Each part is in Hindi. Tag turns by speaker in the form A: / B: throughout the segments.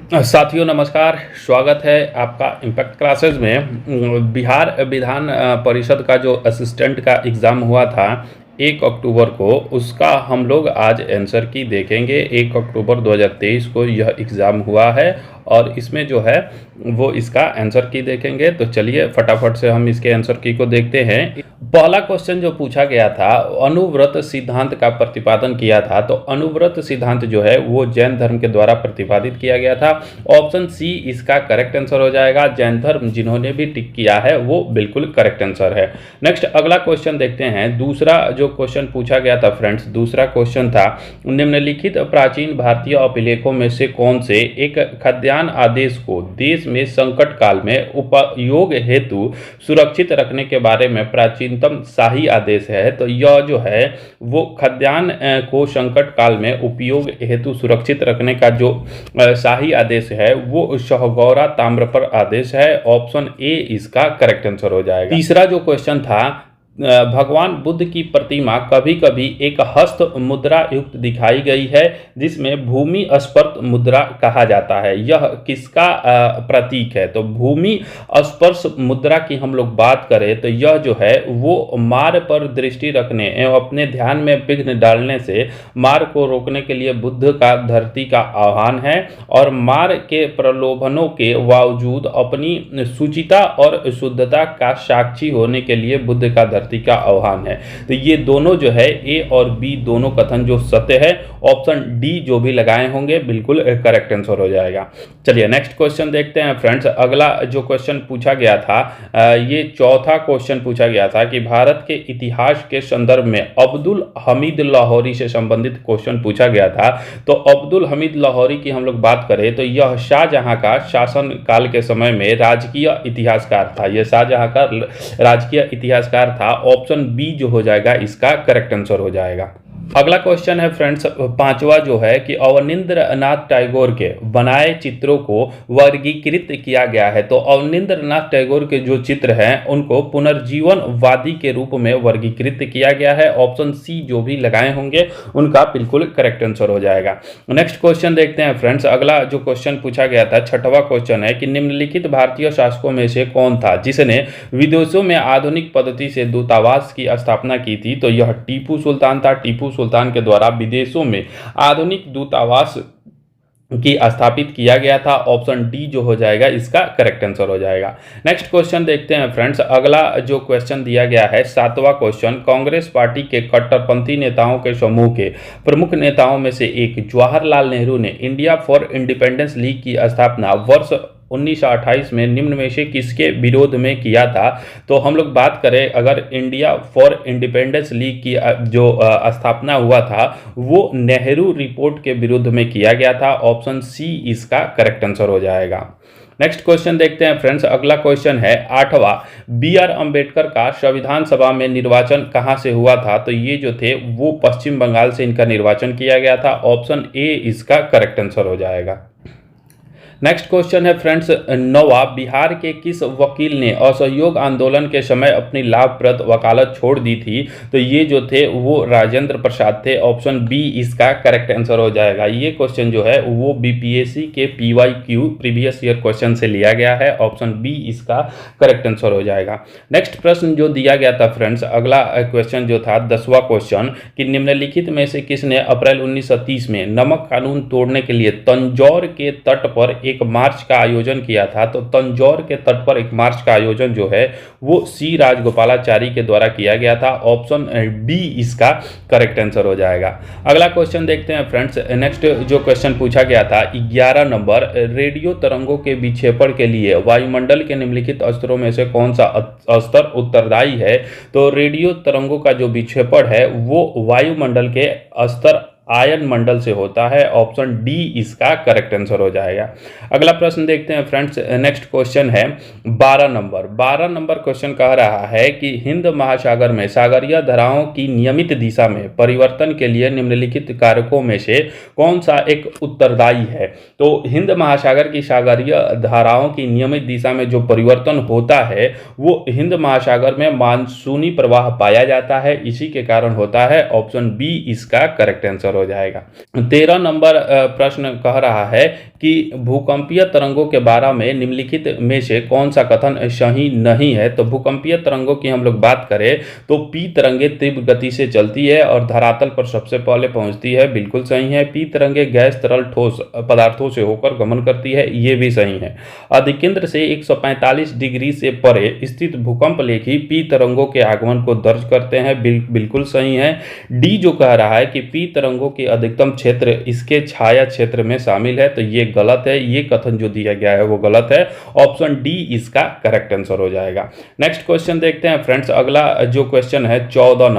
A: साथियों नमस्कार। स्वागत है आपका इम्पैक्ट क्लासेस में। बिहार विधान परिषद का जो असिस्टेंट का एग्ज़ाम हुआ था 1 अक्टूबर को, उसका हम लोग आज आंसर की देखेंगे। 1 अक्टूबर 2023 को यह एग्ज़ाम हुआ है और इसमें जो है वो इसका आंसर की देखेंगे। तो चलिए फटाफट से हम इसके आंसर की को देखते हैं। पहला क्वेश्चन जो पूछा गया था, अनुव्रत सिद्धांत का प्रतिपादन किया था। तो अनुव्रत सिद्धांत जो है वो जैन धर्म के द्वारा प्रतिपादित किया गया था। ऑप्शन सी इसका करेक्ट आंसर हो जाएगा। जैन धर्म जिन्होंने भी टिक किया है वो बिल्कुल करेक्ट आंसर है। नेक्स्ट अगला क्वेश्चन देखते हैं। दूसरा जो क्वेश्चन पूछा गया था फ्रेंड्स, दूसरा क्वेश्चन था, निम्नलिखित प्राचीन भारतीय अभिलेखों में से कौन से एक खाद्यान्न आदेश को देश में संकट काल में उपयोग हेतु सुरक्षित रखने के बारे में प्राचीनतम शाही आदेश है। तो यह जो है वो खाद्यान्न को संकट काल में उपयोग हेतु सुरक्षित रखने का जो शाही आदेश है वो सहगौरा ताम्रपर आदेश है। ऑप्शन ए इसका करेक्ट आंसर हो जाएगा। तीसरा जो क्वेश्चन था, भगवान बुद्ध की प्रतिमा कभी कभी एक हस्त मुद्रा युक्त दिखाई गई है जिसमें भूमि स्पर्श मुद्रा कहा जाता है। यह किसका प्रतीक है? तो भूमि स्पर्श मुद्रा की हम लोग बात करें तो यह जो है वो मार पर दृष्टि रखने एवं अपने ध्यान में विघ्न डालने से मार को रोकने के लिए बुद्ध का धरती का आह्वान है, और मार के प्रलोभनों के बावजूद अपनी शुचिता और शुद्धता का साक्षी होने के लिए बुद्ध का धरती का आह्वान है। तो ये दोनों जो है ए और बी दोनों कथन जो सत्य है, ऑप्शन डी जो भी लगाए होंगे बिल्कुल करेक्ट आंसर हो जाएगा। चलिए नेक्स्ट क्वेश्चन देखते हैं फ्रेंड्स। अगला जो क्वेश्चन पूछा गया था, ये चौथा क्वेश्चन पूछा गया था कि भारत के इतिहास के संदर्भ में अब्दुल हमीद लाहौरी से संबंधित क्वेश्चन पूछा गया था। तो अब्दुल हमीद लाहौरी की हम लोग बात करें तो यह शाहजहां का शासन काल के समय में राजकीय इतिहासकार था। यह शाहजहां का राजकीय इतिहासकार था। ऑप्शन बी जो हो जाएगा इसका करेक्ट आंसर हो जाएगा। अगला क्वेश्चन है फ्रेंड्स, पांचवा जो है कि अवनींद्रनाथ टैगोर के बनाए चित्रों को वर्गीकृत किया गया है। तो अवनींद्रनाथ टैगोर के जो चित्र हैं उनको पुनर्जीवनवादी के रूप में वर्गीकृत किया गया है। ऑप्शन सी जो भी लगाए होंगे उनका बिल्कुल करेक्ट आंसर हो जाएगा। नेक्स्ट क्वेश्चन देखते हैं फ्रेंड्स। अगला जो क्वेश्चन पूछा गया था, छठवां क्वेश्चन है कि निम्नलिखित भारतीय शासकों में से कौन था जिसने विदेशों में आधुनिक पद्धति से दूतावास की स्थापना की थी? तो यह टीपू सुल्तान था। टीपू सुल्तान के द्वारा विदेशों में आधुनिक दूतावास की स्थापित किया गया था। ऑप्शन डी जो हो जाएगा इसका करेक्ट आंसर हो जाएगा। नेक्स्ट क्वेश्चन देखते हैं फ्रेंड्स। अगला जो क्वेश्चन दिया गया है, सातवां क्वेश्चन, कांग्रेस पार्टी के कट्टरपंथी नेताओं के समूह के प्रमुख नेताओं में से एक जवाहरलाल नेहरू ने इंडिया फॉर इंडिपेंडेंस लीग की स्थापना वर्ष 1928 में निम्न में से किसके विरोध में किया था? तो हम लोग बात करें अगर इंडिया फॉर इंडिपेंडेंस लीग की जो स्थापना हुआ था वो नेहरू रिपोर्ट के विरुद्ध में किया गया था। ऑप्शन सी इसका करेक्ट आंसर हो जाएगा। नेक्स्ट क्वेश्चन देखते हैं फ्रेंड्स। अगला क्वेश्चन है आठवां, बी आर अम्बेडकर का संविधान सभा में निर्वाचन कहां से हुआ था? तो ये जो थे वो पश्चिम बंगाल से इनका निर्वाचन किया गया था। ऑप्शन ए इसका करेक्ट आंसर हो जाएगा। नेक्स्ट क्वेश्चन है फ्रेंड्स, नौवां, बिहार के किस वकील ने असहयोग आंदोलन के समय अपनी लाभप्रद वकालत छोड़ दी थी? तो ये जो थे वो राजेंद्र प्रसाद थे। ऑप्शन बी इसका करेक्ट आंसर हो जाएगा। ये क्वेश्चन जो है वो बीपीएससी के PYQ प्रीवियस ईयर क्वेश्चन से लिया गया है। ऑप्शन बी इसका करेक्ट आंसर हो जाएगा। नेक्स्ट प्रश्न जो दिया गया था फ्रेंड्स, अगला क्वेश्चन जो था 10वां क्वेश्चन, कि निम्नलिखित में से किसने अप्रैल 1930 में नमक कानून तोड़ने के लिए तंजौर के तट पर एक मार्च का आयोजन किया था? तो तंजौर के तट पर एक मार्च का आयोजन जो है वो सी राजगोपालाचारी के द्वारा किया गया था। ऑप्शन बी इसका करेक्ट आंसर हो जाएगा। अगला क्वेश्चन देखते हैं फ्रेंड्स। नेक्स्ट जो क्वेश्चन पूछा गया था 11 नंबर, रेडियो तरंगों के विक्षेपण के लिए वायुमंडल के निम्नलिखित स्तरों में से कौन सा स्तर उत्तरदायी है? तो रेडियो तरंगों का जो विक्षेपण है वो वायुमंडल के स्तर आयन मंडल से होता है। ऑप्शन डी इसका करेक्ट आंसर हो जाएगा। अगला प्रश्न देखते हैं फ्रेंड्स। नेक्स्ट क्वेश्चन है 12 नंबर। 12 नंबर क्वेश्चन कह रहा है कि हिंद महासागर में सागरीय धाराओं की नियमित दिशा में परिवर्तन के लिए निम्नलिखित कारकों में से कौन सा एक उत्तरदायी है? तो हिंद महासागर की सागरीय धाराओं की नियमित दिशा में जो परिवर्तन होता है वो हिंद महासागर में मानसूनी प्रवाह पाया जाता है, इसी के कारण होता है। ऑप्शन बी इसका करेक्ट आंसर आंसर हो जाएगा। 13 नंबर प्रश्न कह रहा है कि भूकंपीय तरंगों के बारे में निम्नलिखित में से कौन सा कथन सही नहीं है। तो भूकंपीय तरंगों की हम लोग बात करें तो पी तरंगे तीव्र गति से चलती है और धरातल पर सबसे पहले पहुंचती है, बिल्कुल सही है। पी तरंगे गैस तरल ठोस पदार्थों से होकर गमन करती है, ये भी सही है। अधिकेंद्र से 145 डिग्री से परे स्थित भूकंप लेखी पी तरंगों के आगमन को दर्ज करते हैं, बिल्कुल सही है। डी जो कह रहा है कि पी तरंगों की अधिकतम क्षेत्र इसके छाया क्षेत्र में शामिल है, तो ये गलत है। ये कथन जो दिया गया है वो गलत है। ऑप्शन डी इसका करेक्ट आंसर हो जाएगा। नेक्स्ट क्वेश्चन देखते हैं फ्रेंड्स। अगला जो क्वेश्चन है 14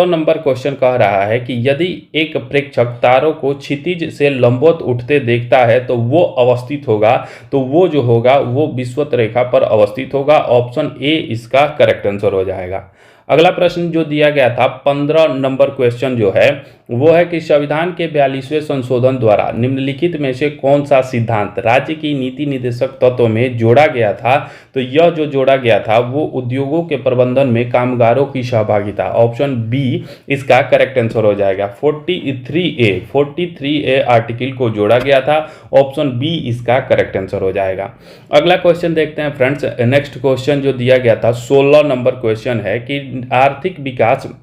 A: नंबर क्वेश्चन कह रहा है कि यदि एक प्रेक्षक तारों को क्षितिज से लंबवत उठते देखता है तो वो अवस्थित होगा, तो वो जो होगा वो विषुवत रेखा पर अवस्थित होगा। ऑप्शन ए इसका करेक्ट आंसर हो जाएगा। अगला प्रश्न जो दिया गया था 15 नंबर क्वेश्चन जो है वो है कि संविधान के 42वें संशोधन द्वारा निम्नलिखित में से कौन सा सिद्धांत राज्य की नीति निर्देशक तत्व में जोड़ा गया था। तो यह जो जोड़ा गया था वो उद्योगों के प्रबंधन में कामगारों की सहभागिता। ऑप्शन बी इसका करेक्ट आंसर हो जाएगा। 43A आर्टिकल को जोड़ा गया था। ऑप्शन बी इसका करेक्ट आंसर हो जाएगा। अगला क्वेश्चन देखते हैं फ्रेंड्स। नेक्स्ट क्वेश्चन जो दिया गया था 16 नंबर क्वेश्चन है कि आर्थिक विकास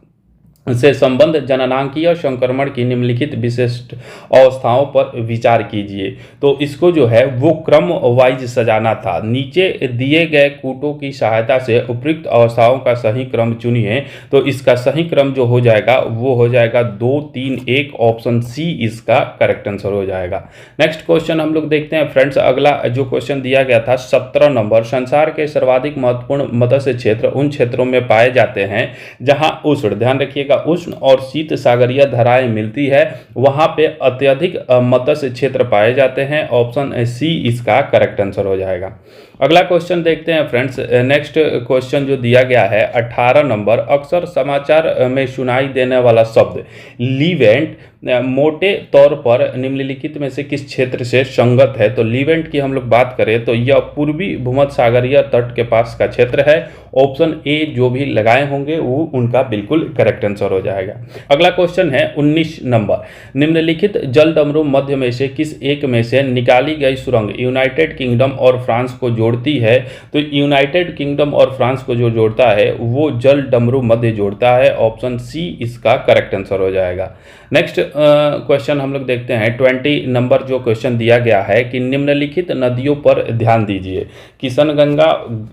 A: से संबंध जननांकीय संक्रमण की निम्नलिखित विशिष्ट अवस्थाओं पर विचार कीजिए। तो इसको जो है वो क्रम वाइज सजाना था। नीचे दिए गए कूटों की सहायता से उपयुक्त अवस्थाओं का सही क्रम चुनिए। तो इसका सही क्रम जो हो जाएगा वो हो जाएगा 2, 3, 1। ऑप्शन सी इसका करेक्ट आंसर हो जाएगा। नेक्स्ट क्वेश्चन हम लोग देखते हैं फ्रेंड्स। अगला जो क्वेश्चन दिया गया था 17 नंबर। संसार के सर्वाधिक महत्वपूर्ण मत्स्य क्षेत्र उन क्षेत्रों में पाए जाते हैं जहां उष्ण, ध्यान रखिएगा, उष्ण और शीत सागरीय धाराएं मिलती है, वहां पे अत्यधिक मत्स्य क्षेत्र पाए जाते हैं। ऑप्शन सी इसका करेक्ट आंसर हो जाएगा। अगला क्वेश्चन देखते हैं फ्रेंड्स। नेक्स्ट क्वेश्चन जो दिया गया है 18 नंबर। अक्सर समाचार में सुनाई देने वाला शब्द लीवेंट मोटे तौर पर निम्नलिखित में से किस क्षेत्र से संगत है। तो लीवेंट की हम लोग बात करें तो यह पूर्वी भूमध्य सागरीय तट के पास का क्षेत्र है। ऑप्शन ए जो भी लगाए होंगे वो उनका बिल्कुल करेक्ट आंसर हो जाएगा। अगला क्वेश्चन है 19 नंबर। निम्नलिखित जल डमरू मध्य में से किस एक में से निकाली गई सुरंग यूनाइटेड किंगडम और फ्रांस को जोड़ती है। तो यूनाइटेड किंगडम और फ्रांस को जो जोड़ता है वो जल डमरू मध्य जोड़ता है। ऑप्शन सी इसका करेक्ट आंसर हो जाएगा। नेक्स्ट क्वेश्चन हम लोग देखते हैं 20 नंबर जो क्वेश्चन दिया गया है कि निम्नलिखित नदियों पर ध्यान दीजिए। किशनगंगा,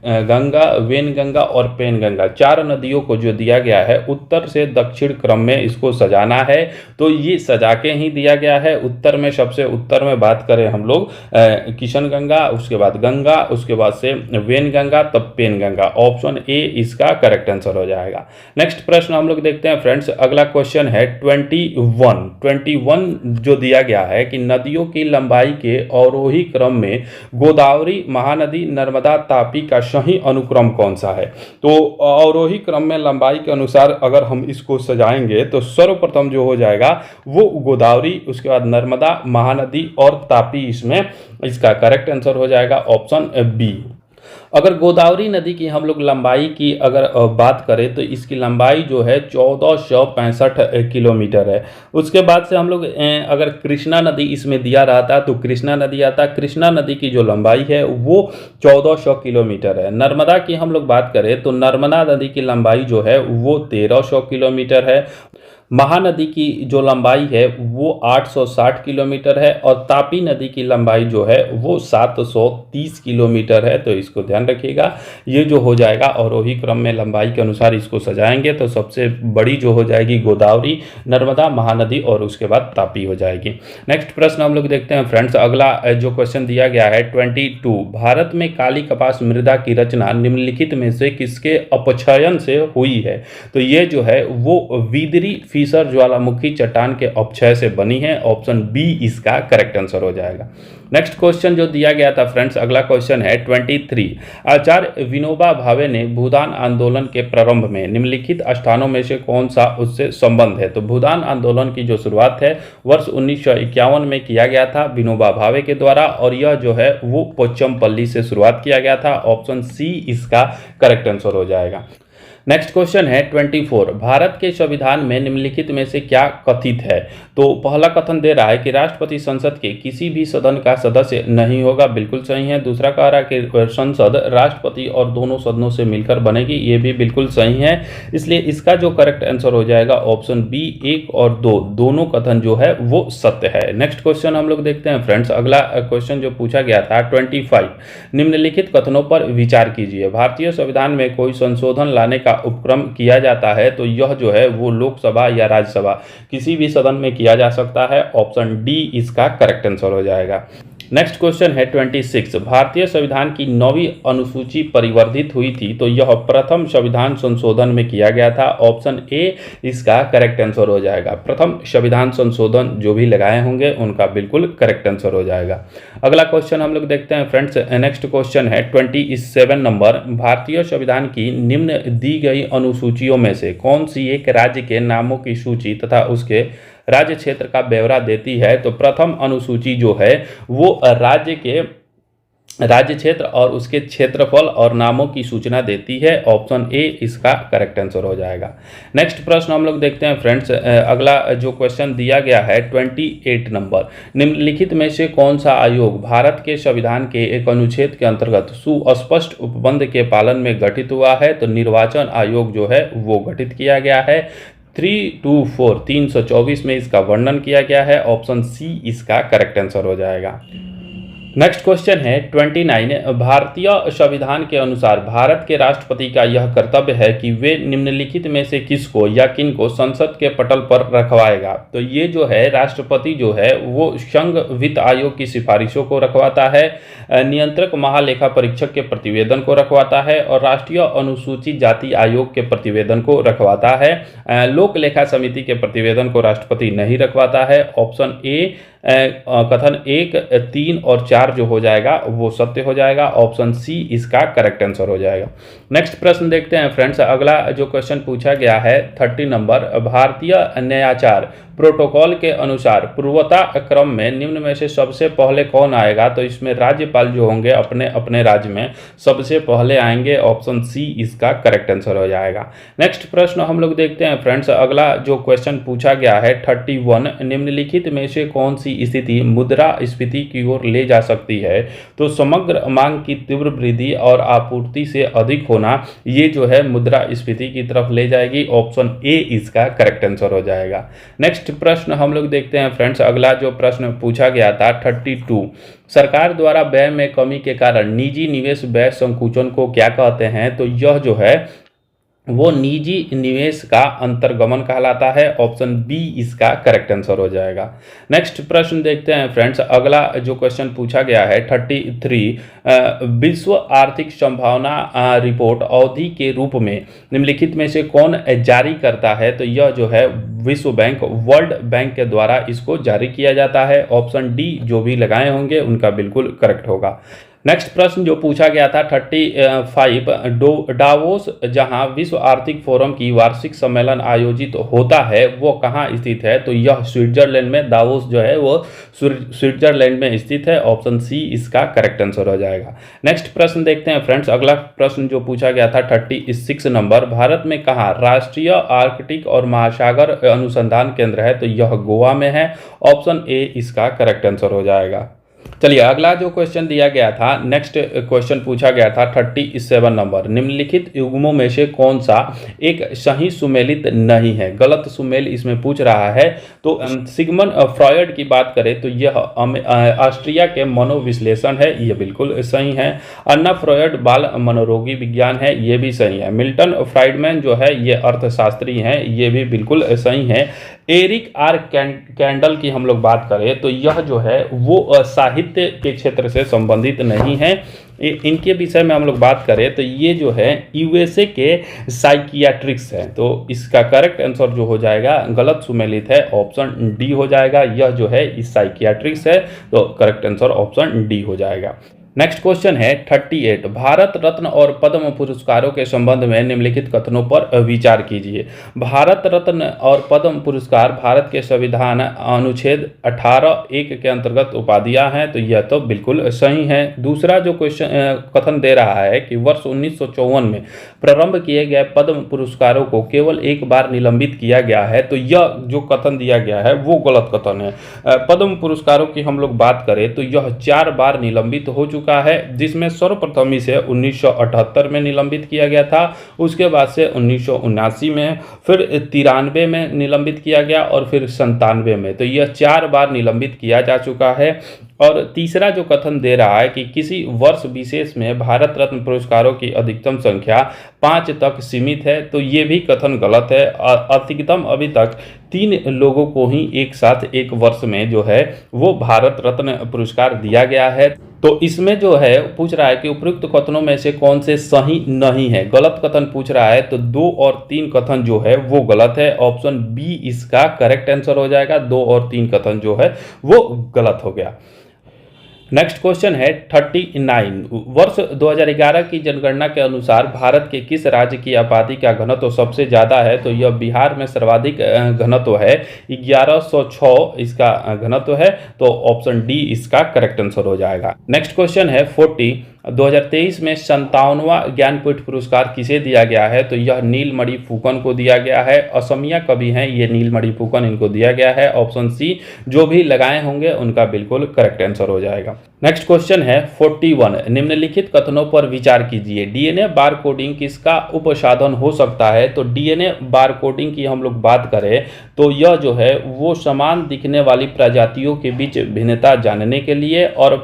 A: गंगा, वेनगंगा और पेनगंगा, 4 नदियों को जो दिया गया है उत्तर से दक्षिण क्रम में इसको सजाना है। तो ये सजा के ही दिया गया है। उत्तर में सबसे उत्तर में बात करें हम लोग किशनगंगा, उसके बाद गंगा, उसके बाद से वेनगंगा, तब पेनगंगा। ऑप्शन ए इसका करेक्ट आंसर हो जाएगा। नेक्स्ट प्रश्न हम लोग देखते हैं फ्रेंड्स। अगला क्वेश्चन है 21 जो दिया गया है कि नदियों की लंबाई के अवरोही क्रम में गोदावरी, महानदी, नर्मदा, तापी का सही अनुक्रम कौन सा है। तो अवरोही क्रम में लंबाई के अनुसार अगर हम इसको सजाएंगे तो सर्वप्रथम जो हो जाएगा वो गोदावरी, उसके बाद नर्मदा, महानदी और तापी इसमें इसका करेक्ट आंसर हो जाएगा। Option B. अगर गोदावरी नदी की हम लोग लंबाई की अगर बात करें तो इसकी लंबाई जो है 1465 किलोमीटर है। उसके बाद से हम लोग अगर कृष्णा नदी इसमें दिया रहता तो कृष्णा नदी आता। कृष्णा नदी की जो लंबाई है वो 1400 किलोमीटर है। नर्मदा की हम लोग बात करें तो नर्मदा नदी की लंबाई जो है वो 1300 किलोमीटर है। महानदी की जो लंबाई है वो 860 किलोमीटर है और तापी नदी की लंबाई जो है वो 730 किलोमीटर है। तो इसको ध्यान रखिएगा। ये जो हो जाएगा और वही क्रम में लंबाई के अनुसार इसको सजाएंगे तो सबसे बड़ी जो हो जाएगी गोदावरी, नर्मदा, महानदी और उसके बाद तापी हो जाएगी। नेक्स्ट प्रश्न हम लोग देखते हैं फ्रेंड्स। अगला जो क्वेश्चन दिया गया है 22। भारत में काली कपास मृदा की रचना निम्नलिखित में से किसके अपक्षयन से हुई है। तो ये जो है वो विदरी फिशर ज्वालामुखी चट्टान के अपक्षय से बनी है। ऑप्शन बी इसका करेक्ट आंसर हो जाएगा। नेक्स्ट क्वेश्चन जो दिया गया था फ्रेंड्स। अगला क्वेश्चन है 23। आचार्य विनोबा भावे ने भूदान आंदोलन के प्रारंभ में निम्नलिखित स्थानों में से कौन सा उससे संबंध है। तो भूदान आंदोलन की जो शुरुआत है वर्ष 1951 में किया गया था विनोबा भावे के द्वारा और यह जो है वो पोचमपल्ली से शुरुआत किया गया था। ऑप्शन सी इसका करेक्ट आंसर हो जाएगा। नेक्स्ट क्वेश्चन है 24। भारत के संविधान में निम्नलिखित में से क्या कथित है? तो पहला कथन दे रहा है कि राष्ट्रपति संसद के किसी भी सदन का सदस्य नहीं होगा, बिल्कुल सही है। दूसरा कह रहा है कि संसद राष्ट्रपति और दोनों सदनों से मिलकर बनेगी, ये भी बिल्कुल सही है। इसलिए इसका जो करेक्ट आंसर हो जाएगा ऑप्शन बी 1 और 2 दोनों कथन जो है वो सत्य है। नेक्स्ट क्वेश्चन हम लोग देखते हैं फ्रेंड्स। अगला क्वेश्चन जो पूछा गया था 25। निम्नलिखित कथनों पर विचार कीजिए। भारतीय संविधान में कोई संशोधन लाने का उपक्रम किया जाता है तो यह जो है वो लोकसभा या राज्यसभा किसी भी सदन में किया जा सकता है। ऑप्शन डी इसका करेक्ट आंसर हो जाएगा। नेक्स्ट क्वेश्चन है 26। भारतीय संविधान की 9वीं अनुसूची परिवर्धित हुई थी तो यह प्रथम संविधान संशोधन में किया गया था। ऑप्शन ए इसका करेक्ट आंसर हो जाएगा। प्रथम संविधान संशोधन जो भी लगाए होंगे उनका बिल्कुल करेक्ट आंसर हो जाएगा। अगला क्वेश्चन हम लोग देखते हैं फ्रेंड्स। नेक्स्ट क्वेश्चन है 27 नंबर। भारतीय संविधान की निम्न दी गई अनुसूचियों में से कौन सी एक राज्य के नामों की सूची तथा उसके राज्य क्षेत्र का ब्यौरा देती है? तो प्रथम अनुसूची जो है वो राज्य के राज्य क्षेत्र और उसके क्षेत्रफल और नामों की सूचना देती है। ऑप्शन ए इसका करेक्ट आंसर हो जाएगा। नेक्स्ट प्रश्न हम लोग देखते हैं फ्रेंड्स। अगला जो क्वेश्चन दिया गया है 28 नंबर। निम्नलिखित में से कौन सा आयोग भारत के संविधान के एक अनुच्छेद के अंतर्गत सुस्पष्ट उपबंध के पालन में गठित हुआ है? तो निर्वाचन आयोग जो है वो गठित किया गया है। 324 में इसका वर्णन किया गया है। ऑप्शन सी इसका करेक्ट आंसर हो जाएगा। नेक्स्ट क्वेश्चन है 29। भारतीय संविधान के अनुसार भारत के राष्ट्रपति का यह कर्तव्य है कि वे निम्नलिखित में से किसको या किनको संसद के पटल पर रखवाएगा? तो ये जो है राष्ट्रपति जो है वो संघ वित्त आयोग की सिफारिशों को रखवाता है, नियंत्रक महालेखा परीक्षक के प्रतिवेदन को रखवाता है और राष्ट्रीय अनुसूचित जाति आयोग के प्रतिवेदन को रखवाता है। लोक लेखा समिति के प्रतिवेदन को राष्ट्रपति नहीं रखवाता है। ऑप्शन ए कथन 1, 3 और 4 जो हो जाएगा वो सत्य हो जाएगा। ऑप्शन सी इसका करेक्ट आंसर हो जाएगा। नेक्स्ट प्रश्न देखते हैं फ्रेंड्स। अगला जो क्वेश्चन पूछा गया है 30 नंबर। भारतीय न्यायाचार प्रोटोकॉल के अनुसार पूर्वता क्रम में निम्न में से सबसे पहले कौन आएगा? तो इसमें राज्यपाल जो होंगे अपने अपने राज्य में सबसे पहले आएंगे। ऑप्शन सी इसका करेक्ट आंसर हो जाएगा। नेक्स्ट प्रश्न हम लोग देखते हैं फ्रेंड्स। अगला जो क्वेश्चन पूछा गया है 31। निम्नलिखित में से कौन सी स्थिति मुद्रास्फीति की ओर ले जा सकती है? तो समग्र मांग की तीव्र वृद्धि और आपूर्ति से अधिक होना ये जो है मुद्रास्फीति की तरफ ले जाएगी। ऑप्शन ए इसका करेक्ट आंसर हो जाएगा। नेक्स्ट प्रश्न हम लोग देखते हैं फ्रेंड्स। अगला जो प्रश्न पूछा गया था 32। सरकार द्वारा व्यय में कमी के कारण निजी निवेश व्यय संकुचन को क्या कहते हैं? तो यह जो है वो निजी निवेश का अंतर्गमन कहलाता है। ऑप्शन बी इसका करेक्ट आंसर हो जाएगा। नेक्स्ट प्रश्न देखते हैं फ्रेंड्स। अगला जो क्वेश्चन पूछा गया है 33। विश्व आर्थिक संभावना रिपोर्ट अवधि के रूप में निम्नलिखित में से कौन जारी करता है? तो यह जो है विश्व बैंक वर्ल्ड बैंक के द्वारा इसको जारी किया जाता है। ऑप्शन डी जो भी लगाए होंगे उनका बिल्कुल करेक्ट होगा। नेक्स्ट प्रश्न जो पूछा गया था 35। डावोस जहां विश्व आर्थिक फोरम की वार्षिक सम्मेलन आयोजित होता है वो कहां स्थित है? तो यह स्विट्जरलैंड में दावोस जो है वो स्विट्जरलैंड में स्थित है। ऑप्शन सी इसका करेक्ट आंसर हो जाएगा। नेक्स्ट प्रश्न देखते हैं फ्रेंड्स। अगला प्रश्न जो पूछा गया था 36 नंबर। भारत में कहां राष्ट्रीय आर्कटिक और महासागर अनुसंधान केंद्र है? तो यह गोवा में है। ऑप्शन ए इसका करेक्ट आंसर हो जाएगा। चलिए अगला जो क्वेश्चन दिया गया था नेक्स्ट क्वेश्चन पूछा गया था 37 नंबर। निम्नलिखित युग्मों में से कौन सा एक सही सुमेलित नहीं है? गलत सुमेल इसमें पूछ रहा है। तो सिगमंड फ्रॉयड की बात करें तो यह ऑस्ट्रिया के मनोविश्लेषण है, ये बिल्कुल सही है। अन्ना फ्रॉयड बाल मनोरोगी विज्ञान है, ये भी सही है। मिल्टन फ्राइडमैन जो है ये अर्थशास्त्री हैं, ये भी बिल्कुल सही है। एरिक आर कैंडल की हम लोग बात करें तो यह जो है वो साहित्य के क्षेत्र से संबंधित नहीं है। इनके विषय में हम लोग बात करें तो ये जो है यूएसए के साइकियाट्रिक्स है। तो इसका करेक्ट आंसर जो हो जाएगा गलत सुमेलित है, ऑप्शन डी हो जाएगा। यह जो है इस साइकियाट्रिक्स है तो करेक्ट आंसर ऑप्शन डी हो जाएगा। नेक्स्ट क्वेश्चन है 38, भारत रत्न और पद्म पुरस्कारों के संबंध में निम्नलिखित कथनों पर विचार कीजिए। भारत रत्न और पद्म पुरस्कार भारत के संविधान अनुच्छेद 18(1) के अंतर्गत उपाधियां हैं, तो यह तो बिल्कुल सही है। दूसरा जो क्वेश्चन कथन दे रहा है कि वर्ष 1954 में प्रारंभ किए गए पद्म पुरस्कारों को केवल एक बार निलंबित किया गया है, तो यह जो कथन दिया गया है वो गलत कथन है। पद्म पुरस्कारों की हम लोग बात करें तो यह 4 बार निलंबित हो चुका है, जिसमें सर्वप्रथम इसे 1978 में निलंबित किया गया था, उसके बाद से 1979 में, फिर 93 में निलंबित किया गया और फिर 97 में, तो यह 4 बार निलंबित किया जा चुका है। और तीसरा जो कथन दे रहा है कि किसी वर्ष विशेष में भारत रत्न पुरस्कारों की अधिकतम संख्या 5 तक सीमित है, तो ये भी कथन गलत है। अधिकतम अभी तक 3 लोगों को ही एक साथ एक वर्ष में जो है वो भारत रत्न पुरस्कार दिया गया है। तो इसमें जो है पूछ रहा है कि उपयुक्त कथनों में से कौन से सही नहीं है। गलत कथन पूछ रहा है तो 2 और 3 कथन जो है वो गलत है। ऑप्शन बी इसका करेक्ट आंसर हो जाएगा। 2 और 3 कथन जो है वो गलत हो गया। नेक्स्ट क्वेश्चन है 39, वर्ष 2011 की जनगणना के अनुसार भारत के किस राज्य की आबादी का घनत्व सबसे ज़्यादा है, तो यह बिहार में सर्वाधिक घनत्व है, 1106 इसका घनत्व है, तो ऑप्शन डी इसका करेक्ट आंसर हो जाएगा। नेक्स्ट क्वेश्चन है 40, 2023 में 57वां ज्ञानपीठ पुरस्कार किसे दिया गया है, तो यह नीलमणि फुकन को दिया गया है। असमिया कवि हैं ये नीलमणि फुकन, इनको दिया गया है। ऑप्शन सी जो भी लगाए होंगे उनका बिल्कुल करेक्ट आंसर हो जाएगा। नेक्स्ट क्वेश्चन है 41, निम्नलिखित कथनों पर विचार कीजिए। डीएनए बार कोडिंग किसका उपसाधन हो सकता है, तो डीएनए बार कोडिंग की हम लोग बात करें तो यह जो है वो समान दिखने वाली प्रजातियों के बीच भिन्नता जानने के लिए और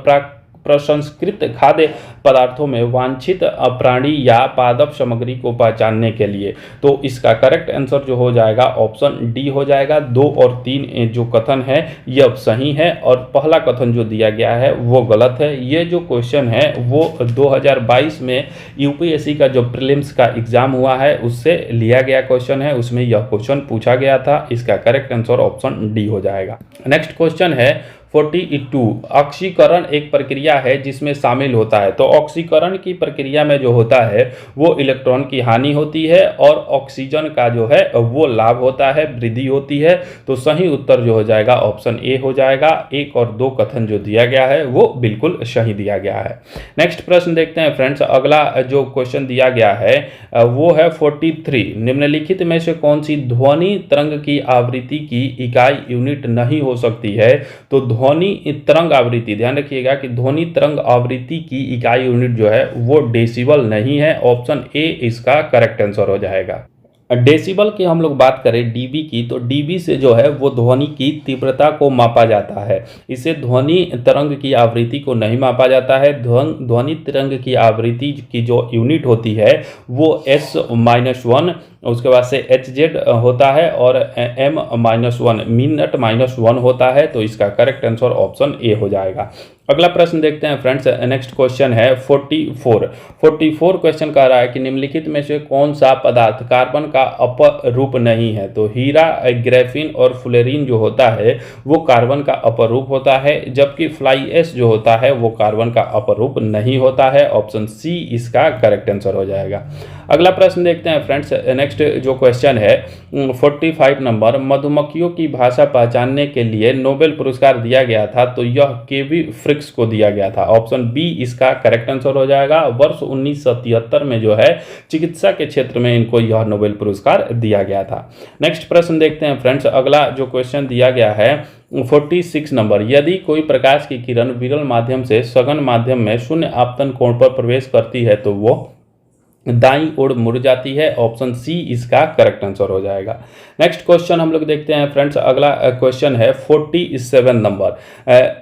A: प्रसंस्कृत खाद्य पदार्थों में वांछित प्राणी या पादप सामग्री को पहचानने के लिए, तो इसका करेक्ट आंसर जो हो जाएगा ऑप्शन डी हो जाएगा। 2 और 3 जो कथन है यह सही है और पहला कथन जो दिया गया है वो गलत है। ये जो क्वेश्चन है वो 2022 में यूपीएससी का जो प्रीलिम्स का एग्जाम हुआ है उससे लिया गया क्वेश्चन है, उसमें यह क्वेश्चन पूछा गया था। इसका करेक्ट आंसर ऑप्शन डी हो जाएगा। नेक्स्ट क्वेश्चन है 42, ऑक्सीकरण एक प्रक्रिया है जिसमें शामिल होता है, तो ऑक्सीकरण की प्रक्रिया में जो होता है वो इलेक्ट्रॉन की हानि होती है और ऑक्सीजन का जो है वो लाभ होता है, वृद्धि होती है, तो सही उत्तर जो हो जाएगा ऑप्शन ए हो जाएगा। 1 और 2 कथन जो दिया गया है वो बिल्कुल सही दिया गया है। नेक्स्ट प्रश्न देखते हैं फ्रेंड्स। अगला जो क्वेश्चन दिया गया है वो है 43, निम्नलिखित में से कौन सी ध्वनि तरंग की आवृत्ति की इकाई यूनिट नहीं हो सकती है, तो ध्वनि तरंग आवृत्ति, ध्यान रखिएगा कि ध्वनि तरंग आवृत्ति की इकाई यूनिट जो है वो डेसिबल नहीं है। ऑप्शन ए इसका करेक्ट आंसर हो जाएगा। डेसिबल की हम लोग बात करें डीबी की, तो डीबी से जो है वो ध्वनि की तीव्रता को मापा जाता है, इसे ध्वनि तरंग की आवृत्ति को नहीं मापा जाता है। ध्वनि तरंग की आवृत्ति की जो यूनिट होती है वो S-1, उसके बाद से HZ होता है और M-1 मिनट -1 होता है, तो इसका करेक्ट आंसर ऑप्शन ए हो जाएगा। अगला प्रश्न देखते हैं फ्रेंड्स। नेक्स्ट क्वेश्चन है 44 क्वेश्चन कह रहा है कि निम्नलिखित में से कौन सा पदार्थ कार्बन का अपरूप नहीं है, तो हीरा, ग्रेफीन और फ्लोरीन जो होता है वो कार्बन का अपरूप होता है, जबकि फ्लाई ऐश जो होता है वो कार्बन का अपरूप नहीं होता है। ऑप्शन सी इसका करेक्ट आंसर हो जाएगा। अगला प्रश्न देखते हैं फ्रेंड्स। नेक्स्ट जो क्वेश्चन है 45 नंबर, मधुमक्खियों की भाषा पहचानने के लिए नोबेल पुरस्कार दिया गया था, तो यह केवी फ्रिक्स को दिया गया था। ऑप्शन बी इसका करेक्ट आंसर हो जाएगा। वर्ष 1973 में जो है चिकित्सा के क्षेत्र में इनको यह नोबेल पुरस्कार दिया गया था। नेक्स्ट प्रश्न देखते हैं फ्रेंड्स। अगला जो क्वेश्चन दिया गया है 46 नंबर, यदि कोई प्रकाश की किरण विरल माध्यम से सघन माध्यम में शून्य आपतन कोण पर प्रवेश करती है तो वो दाईं ओर मुड़ जाती है। ऑप्शन सी इसका करेक्ट आंसर हो जाएगा। नेक्स्ट क्वेश्चन हम लोग देखते हैं फ्रेंड्स। अगला क्वेश्चन है 47 नंबर,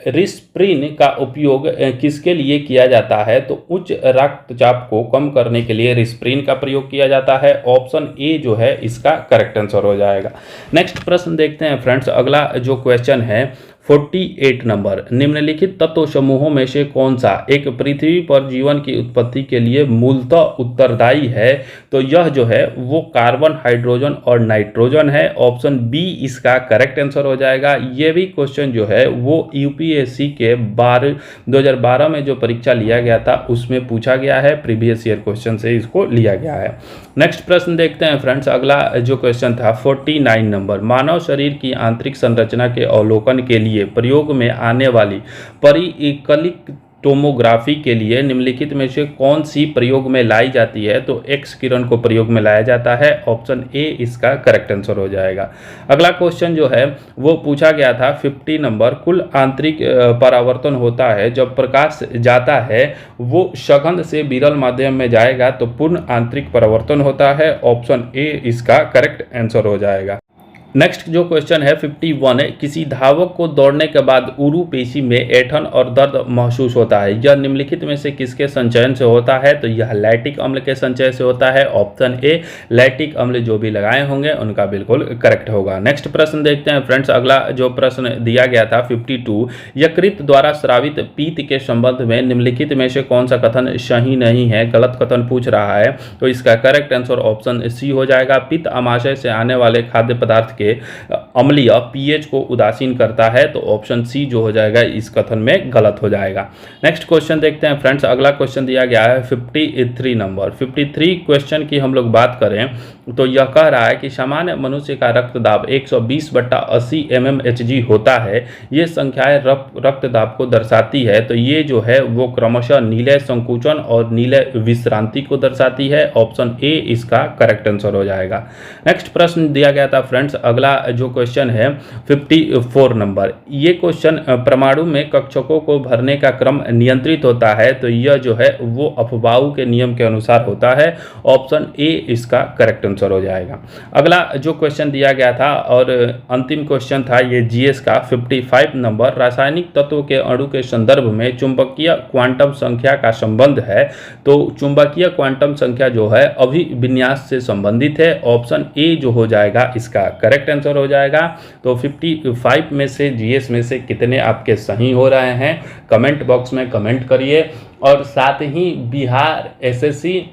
A: रिस्प्रिन का उपयोग किसके लिए किया जाता है, तो उच्च रक्तचाप को कम करने के लिए रिस्प्रिन का प्रयोग किया जाता है। ऑप्शन ए जो है इसका करेक्ट आंसर हो जाएगा। नेक्स्ट प्रश्न देखते हैं फ्रेंड्स। अगला जो क्वेश्चन है 48 नंबर, निम्नलिखित तत्व समूहों में से कौन सा एक पृथ्वी पर जीवन की उत्पत्ति के लिए मूलतः उत्तरदायी है? तो यह जो है वो कार्बन, हाइड्रोजन और नाइट्रोजन है। ऑप्शन बी इसका करेक्ट आंसर हो जाएगा। ये भी क्वेश्चन जो है वो यूपीएससी के 2012 में जो परीक्षा लिया गया था उसमें पूछा गया है, प्रीवियस ईयर क्वेश्चन से इसको लिया गया है। नेक्स्ट प्रश्न देखते हैं फ्रेंड्स। अगला जो क्वेश्चन था 49 नंबर, मानव शरीर की आंतरिक संरचना के अवलोकन के लिए प्रयोग में आने वाली परिकलिक टोमोग्राफी के लिए निम्नलिखित में से कौन सी प्रयोग में लाई जाती है? तो एक्स किरण को प्रयोग में लाया जाता है। ऑप्शन ए इसका करेक्ट आंसर हो जाएगा। अगला क्वेश्चन जो है वो पूछा गया था 50 नंबर, कुल आंतरिक परावर्तन होता है जब प्रकाश जाता है वो सघन से विरल माध्यम में जाएगा तो पूर्ण आंतरिक परावर्तन होता है। ऑप्शन ए इसका करेक्ट आंसर हो जाएगा। नेक्स्ट जो क्वेश्चन है 51 है, किसी धावक को दौड़ने के बाद उरु पेशी में ऐंठन और दर्द महसूस होता है, यह निम्नलिखित में से किसके संचयन से होता है? तो यह लैक्टिक अम्ल के संचय से होता है। ऑप्शन ए लैक्टिक अम्ल जो भी लगाए होंगे उनका बिल्कुल करेक्ट होगा। नेक्स्ट प्रश्न देखते हैं फ्रेंड्स। अगला जो प्रश्न दिया गया था 52, यकृत द्वारा स्रावित पीत के संबंध में निम्नलिखित में से कौन सा कथन सही नहीं है? गलत कथन पूछ रहा है तो इसका करेक्ट आंसर ऑप्शन सी हो जाएगा। पित्त आमाशय से आने वाले खाद्य पदार्थ अम्लीय पीएच को उदासीन करता है, तो ऑप्शन सी जो हो जाएगा इस कथन में गलत हो जाएगा। नेक्स्ट क्वेश्चन देखते हैं फ्रेंड्स। अगला क्वेश्चन दिया गया है 53 नंबर। 53 क्वेश्चन की हम लोग बात करें तो यह कह रहा है कि सामान्य मनुष्य का रक्तदाब 120/80 mmHg होता है। ये संख्याएं रक्तदाब को दर्शाती है, तो ये जो है वो क्रमशः नीले संकुचन और नीले विश्रांति को दर्शाती है। ऑप्शन ए इसका करेक्ट आंसर हो जाएगा। नेक्स्ट प्रश्न दिया गया था फ्रेंड्स। अगला जो क्वेश्चन है 54 नंबर, ये क्वेश्चन परमाणु में कक्षकों को भरने का क्रम नियंत्रित होता है, तो यह जो है वो अफबाऊ के नियम के अनुसार होता है। ऑप्शन ए इसका करेक्ट आंसर हो जाएगा। अगला जो क्वेश्चन दिया गया था और अंतिम क्वेश्चन था ये जीएस का 55 नंबर, रासायनिक तत्व के अणु के संदर्भ में चुंबकीय क्वांटम संख्या का संबंध है, तो चुंबकीय क्वांटम संख्या जो है अभिविन्यास से संबंधित है। ऑप्शन ए जो हो जाएगा इसका करेक्ट आंसर हो जाएगा। तो 55 में से जीएस में से कितने आपके सही हो रहे हैं कमेंट बॉक्स में कमेंट करिए। और साथ ही बिहार एसएससी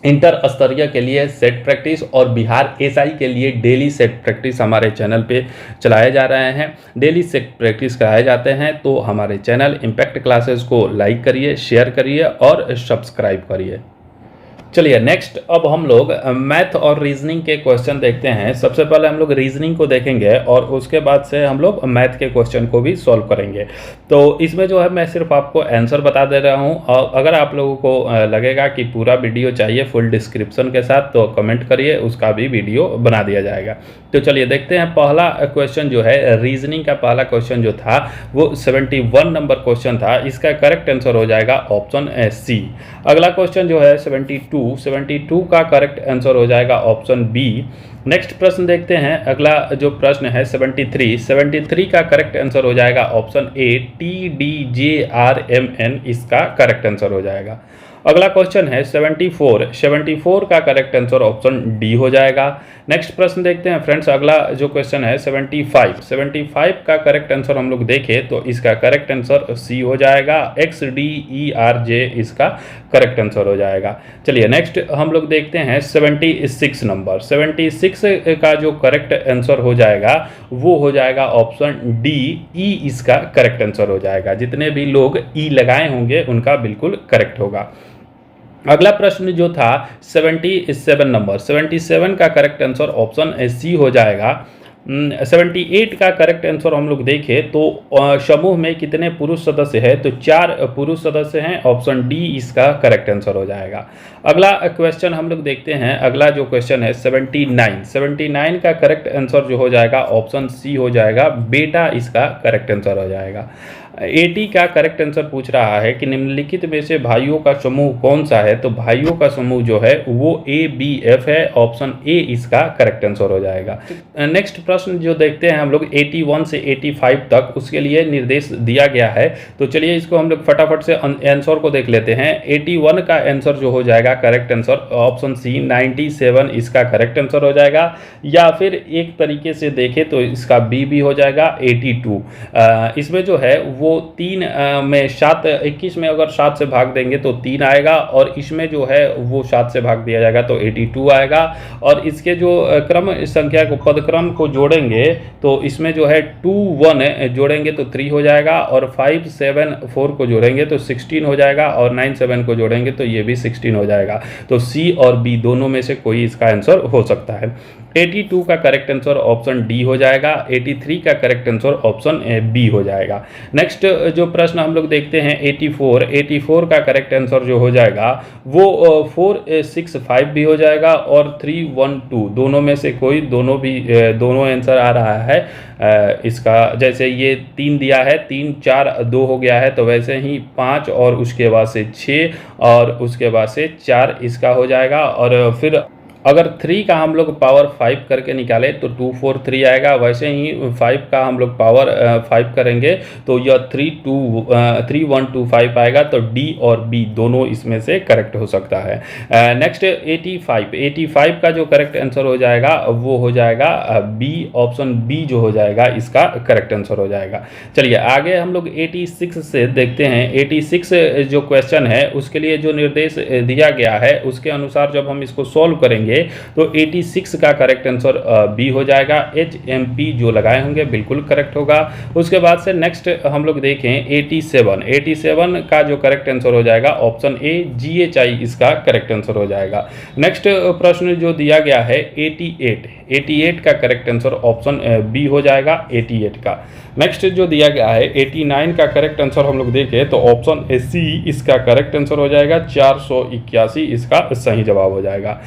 A: इंटर स्तरीय के लिए सेट प्रैक्टिस और बिहार एसआई के लिए डेली सेट प्रैक्टिस हमारे चैनल पे चलाए जा रहे हैं, डेली सेट प्रैक्टिस कराए जाते हैं। तो हमारे चैनल इम्पैक्ट क्लासेस को लाइक करिए, शेयर करिए और सब्सक्राइब करिए। चलिए नेक्स्ट अब हम लोग मैथ और रीजनिंग के क्वेश्चन देखते हैं। सबसे पहले हम लोग रीजनिंग को देखेंगे और उसके बाद से हम लोग मैथ के क्वेश्चन को भी सॉल्व करेंगे। तो इसमें जो है मैं सिर्फ आपको आंसर बता दे रहा हूं, और अगर आप लोगों को लगेगा कि पूरा वीडियो चाहिए फुल डिस्क्रिप्शन के साथ तो कमेंट करिए, उसका भी वीडियो बना दिया जाएगा। तो चलिए देखते हैं। पहला क्वेश्चन जो है रीजनिंग का पहला क्वेश्चन जो था वो 71 नंबर क्वेश्चन था, इसका करेक्ट आंसर हो जाएगा ऑप्शन सी। अगला क्वेश्चन जो है 72 का करेक्ट आंसर हो जाएगा ऑप्शन बी। नेक्स्ट प्रश्न देखते हैं। अगला जो प्रश्न है 73 का करेक्ट आंसर हो जाएगा ऑप्शन ए, TDJRMN इसका करेक्ट आंसर हो जाएगा। अगला क्वेश्चन है 74 का करेक्ट आंसर ऑप्शन डी हो जाएगा। नेक्स्ट प्रश्न देखते हैं फ्रेंड्स। अगला जो क्वेश्चन है 75 का करेक्ट आंसर हम लोग देखें तो इसका करेक्ट आंसर सी हो जाएगा। XDERJ इसका करेक्ट आंसर हो जाएगा। चलिए नेक्स्ट हम लोग देखते हैं 76 नंबर। 76 का जो करेक्ट आंसर हो जाएगा वो हो जाएगा ऑप्शन डी, ई इसका करेक्ट आंसर हो जाएगा। जितने भी लोग ई लगाए होंगे उनका बिल्कुल करेक्ट होगा। अगला प्रश्न जो था 77 नंबर, 77 का करेक्ट आंसर ऑप्शन सी हो जाएगा। 78 का करेक्ट आंसर हम लोग देखें तो समूह में कितने पुरुष सदस्य हैं, तो 4 पुरुष सदस्य हैं। ऑप्शन डी इसका करेक्ट आंसर हो जाएगा। अगला क्वेश्चन हम लोग देखते हैं। अगला जो क्वेश्चन है 79 का करेक्ट आंसर जो हो जाएगा ऑप्शन सी हो जाएगा, बेटा इसका करेक्ट आंसर हो जाएगा। 80 का करेक्ट आंसर पूछ रहा है कि निम्नलिखित में से भाइयों का समूह कौन सा है। तो भाइयों का समूह जो है वो ABF है, ऑप्शन ए इसका करेक्ट आंसर हो जाएगा। नेक्स्ट प्रश्न जो देखते हैं हम लोग 81 से 85 तक, उसके लिए निर्देश दिया गया है। तो चलिए इसको हम लोग फटाफट से आंसर को देख लेते हैं। 81 का आंसर जो हो जाएगा करेक्ट आंसर ऑप्शन सी 97 इसका करेक्ट आंसर हो जाएगा, या फिर एक तरीके से देखें तो इसका बी भी हो जाएगा 82। इसमें जो है वो 3 में 7 21 में अगर 7 से भाग देंगे तो 3 आएगा, और इसमें जो है वो 7 से भाग दिया जाएगा तो 82 आएगा। और इसके जो क्रम संख्या को पदक्रम को जोड़ेंगे तो इसमें जो है 2 1 जोड़ेंगे तो 3 हो जाएगा, और 5 7 4 को जोड़ेंगे तो 16 हो जाएगा, और 9 7 को जोड़ेंगे तो ये भी 16 हो जाएगा। तो सी और बी दोनों में से कोई इसका आंसर हो सकता है। 82 का करेक्ट आंसर ऑप्शन डी हो जाएगा, 83 का करेक्ट आंसर ऑप्शन बी हो जाएगा। नेक्स्ट जो प्रश्न हम लोग देखते हैं 84 का करेक्ट आंसर जो हो जाएगा वो 465 भी हो जाएगा, और 312 दोनों में से कोई दोनों आंसर आ रहा है। इसका जैसे ये 3 दिया है, 3 4 2 हो गया है, तो वैसे ही 5 और उसके बाद से 6 और उसके बाद से 4 इसका हो जाएगा। और फिर अगर 3 का हम लोग पावर 5 करके निकालें तो 243 आएगा, वैसे ही 5 का हम लोग पावर 5 करेंगे तो यह 3125 आएगा। तो डी और बी दोनों इसमें से करेक्ट हो सकता है। नेक्स्ट 85 का जो करेक्ट आंसर हो जाएगा वो हो जाएगा बी, ऑप्शन बी जो हो जाएगा इसका करेक्ट आंसर हो जाएगा। चलिए आगे हम लोग 86 से देखते हैं। 86 जो क्वेश्चन है उसके लिए जो निर्देश दिया गया है उसके अनुसार जब हम इसको सॉल्व करेंगे तो 86 का करेक्ट आंसर बी हो जाएगा। HMP जो लगाए होंगे बिल्कुल करेक्ट होगा। उसके बाद से नेक्स्ट हम लोग देखें 87 का जो करेक्ट आंसर हो जाएगा ऑप्शन ए GHI इसका करेक्ट आंसर हो जाएगा। नेक्स्ट प्रश्न जो दिया गया है 88 का करेक्ट आंसर ऑप्शन बी हो जाएगा 88 का। नेक्स्ट जो दिया गया है 89 का करेक्ट आंसर हम लोग देखें तो ऑप्शन सी इसका करेक्ट आंसर हो जाएगा, 481 इसका सही जवाब हो जाएगा।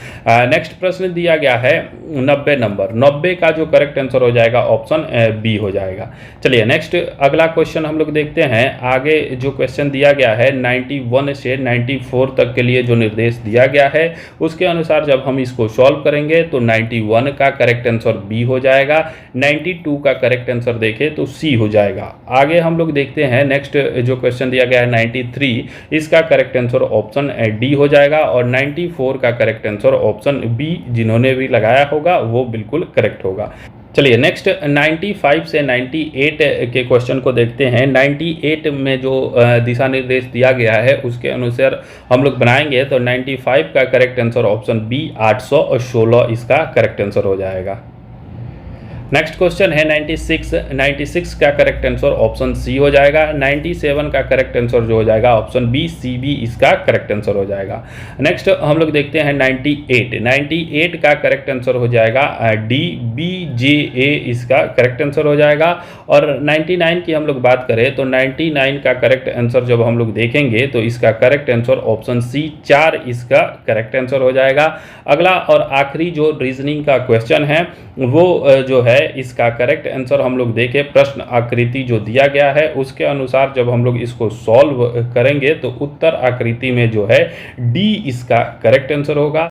A: नेक्स्ट प्रश्न दिया गया है 90 का जो करेक्ट आंसर हो जाएगा ऑप्शन बी हो जाएगा। चलिए नेक्स्ट अगला क्वेश्चन हम लोग देखते हैं। आगे जो क्वेश्चन दिया गया है 91 से 94 तक के लिए जो निर्देश दिया गया है उसके अनुसार जब हम इसको सॉल्व करेंगे तो 91 का करेक्ट आंसर बी हो जाएगा, 92 का करेक्ट आंसर देखें तो सी हो जाएगा। आगे हम लोग देखते हैं नेक्स्ट जो क्वेश्चन दिया गया है 93 इसका करेक्ट आंसर ऑप्शन डी हो जाएगा, और 94 का करेक्ट आंसर ऑप्शन बी जिन्होंने भी लगाया होगा वो बिल्कुल करेक्ट होगा। चलिए नेक्स्ट 95 से 98 के क्वेश्चन को देखते हैं। 98 में जो दिशा निर्देश दिया गया है उसके अनुसार हम लोग बनाएंगे तो 95 का करेक्ट आंसर ऑप्शन बी 816 इसका करेक्ट आंसर हो जाएगा। नेक्स्ट क्वेश्चन है 96 का करेक्ट आंसर ऑप्शन सी हो जाएगा। 97 का करेक्ट आंसर जो हो जाएगा ऑप्शन बी CB इसका करेक्ट आंसर हो जाएगा। नेक्स्ट हम लोग देखते हैं 98 का करेक्ट आंसर हो जाएगा डी BJA इसका करेक्ट आंसर हो जाएगा। और 99 की हम लोग बात करें तो 99 का करेक्ट आंसर जब हम लोग देखेंगे तो इसका करेक्ट आंसर ऑप्शन सी 4 इसका करेक्ट आंसर हो जाएगा। अगला और आखिरी जो रीजनिंग का क्वेश्चन है वो जो है इसका करेक्ट आंसर हम लोग देखें, प्रश्न आकृति जो दिया गया है उसके अनुसार जब हम लोग इसको सॉल्व करेंगे तो उत्तर आकृति में जो है डी इसका करेक्ट आंसर होगा।